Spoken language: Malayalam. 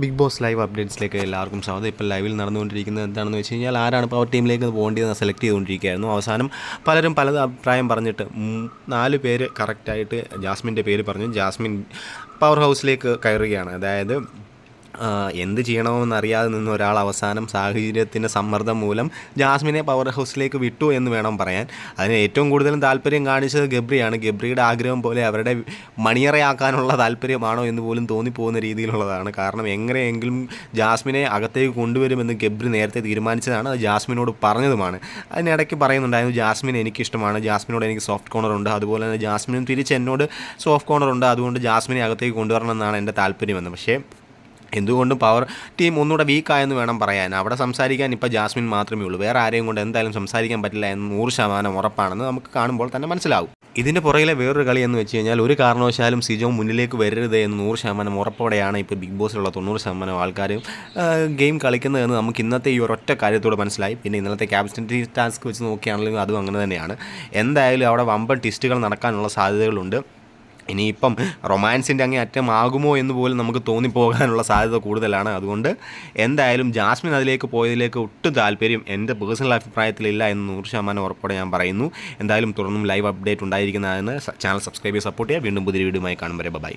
ബിഗ് ബോസ് ലൈവ് അപ്ഡേറ്റ്സിലേക്ക് എല്ലാവർക്കും സ്വാഗതം. ഇപ്പോൾ ലൈവിൽ നടന്നുകൊണ്ടിരിക്കുന്നത് എന്താണെന്ന് വെച്ച് കഴിഞ്ഞാൽ ആരാണ് പവർ ടീമിലേക്ക് പോകേണ്ടതെന്ന് സെലക്ട് ചെയ്തുകൊണ്ടിരിക്കുകയായിരുന്നു. അവസാനം പലരും പല അഭിപ്രായം പറഞ്ഞിട്ട് 4 പേര് കറക്റ്റായിട്ട് ജാസ്മിൻ്റെ പേര് പറഞ്ഞു. ജാസ്മിൻ പവർ ഹൗസിലേക്ക് കയറുകയാണ്. അതായത് എന്ത് ചെയ്യണമെന്നറിയാതെ നിന്ന ഒരാൾ അവസാനം സാഹചര്യത്തിൻ്റെ സമ്മർദ്ദം മൂലം ജാസ്മിനെ പവർ ഹൗസിലേക്ക് വിട്ടു എന്ന് വേണം പറയാൻ. അതിന് ഏറ്റവും കൂടുതലും താല്പര്യം കാണിച്ചത് ഗബ്രിയാണ്. ഗബ്രിയുടെ ആഗ്രഹം പോലെ അവരുടെ മണിയറയാക്കാനുള്ള താല്പര്യമാണോ എന്ന് പോലും തോന്നിപ്പോകുന്ന രീതിയിലുള്ളതാണ്. കാരണം എങ്ങനെയെങ്കിലും ജാസ്മിനെ അകത്തേക്ക് കൊണ്ടുവരുമെന്ന് ഗബ്രി നേരത്തെ തീരുമാനിച്ചതാണ്. അത് ജാസ്മിനോട് പറഞ്ഞതുമാണ്. അതിനിടയ്ക്ക് പറയുന്നുണ്ടായിരുന്നു ജാസ്മിൻ എനിക്കിഷ്ടമാണ്, ജാസ്മിനോട് എനിക്ക് സോഫ്റ്റ് കോർണറുണ്ട്, അതുപോലെ തന്നെ ജാസ്മിനും തിരിച്ച് എന്നോട് സോഫ്റ്റ് കോർണറുണ്ട്, അതുകൊണ്ട് ജാസ്മിനെ അകത്തേക്ക് കൊണ്ടുവരണമെന്നാണ് എൻ്റെ താല്പര്യമെന്ന്. പക്ഷേ എന്തുകൊണ്ടും പവർ ടീം ഒന്നുകൂടെ വീക്കായെന്ന് വേണം പറയാൻ. അവിടെ സംസാരിക്കാൻ ഇപ്പോൾ ജാസ്മിൻ മാത്രമേ ഉള്ളൂ. വേറെ ആരെയും കൊണ്ട് എന്തായാലും സംസാരിക്കാൻ പറ്റില്ല എന്ന് 100% ഉറപ്പാണെന്ന് നമുക്ക് കാണുമ്പോൾ തന്നെ മനസ്സിലാവും. ഇതിൻ്റെ പുറകിലെ വേറൊരു കളി എന്ന് വെച്ച് കഴിഞ്ഞാൽ ഒരു കാരണവശാലും സിജോ മുന്നിലേക്ക് വരരുത് എന്ന് 100% ഉറപ്പോടെയാണ് ഇപ്പോൾ ബിഗ് ബോസിലുള്ള 90% ആൾക്കാരും ഗെയിം കളിക്കുന്നതെന്ന് നമുക്ക് ഇന്നത്തെ ഈ ഒരൊറ്റ കാര്യത്തോട് മനസ്സിലായി. പിന്നെ ഇന്നലത്തെ ക്യാപ്റ്റൻസി ടാസ്ക് വെച്ച് നോക്കുകയാണെങ്കിലും അതും അങ്ങനെ തന്നെയാണ്. എന്തായാലും അവിടെ വമ്പൻ ട്വിസ്റ്റുകൾ നടക്കാനുള്ള സാധ്യതകളുണ്ട്. ഇനിയിപ്പം റൊമാൻസിൻ്റെ അങ്ങേ അറ്റമാകുമോ എന്ന് പോലും നമുക്ക് തോന്നിപ്പോകാനുള്ള സാധ്യത കൂടുതലാണ്. അതുകൊണ്ട് എന്തായാലും ജാസ്മിൻ അതിലേക്ക് പോയതിലേക്ക് ഒട്ടും താല്പര്യം എൻ്റെ പേഴ്സണൽ അഭിപ്രായത്തിലില്ല എന്ന് 100% ഉറപ്പോടെ ഞാൻ പറയുന്നു. എന്തായാലും തുടർന്നും ലൈവ് അപ്ഡേറ്റ് ഉണ്ടായിരിക്കുന്നതെന്ന് ചാനൽ സബ്സ്ക്രൈബ് ചെയ്ത് സപ്പോർട്ട് ചെയ്യുക. വീണ്ടും പുതിയ വീഡിയോയുമായി കാണും വരെ ബൈ.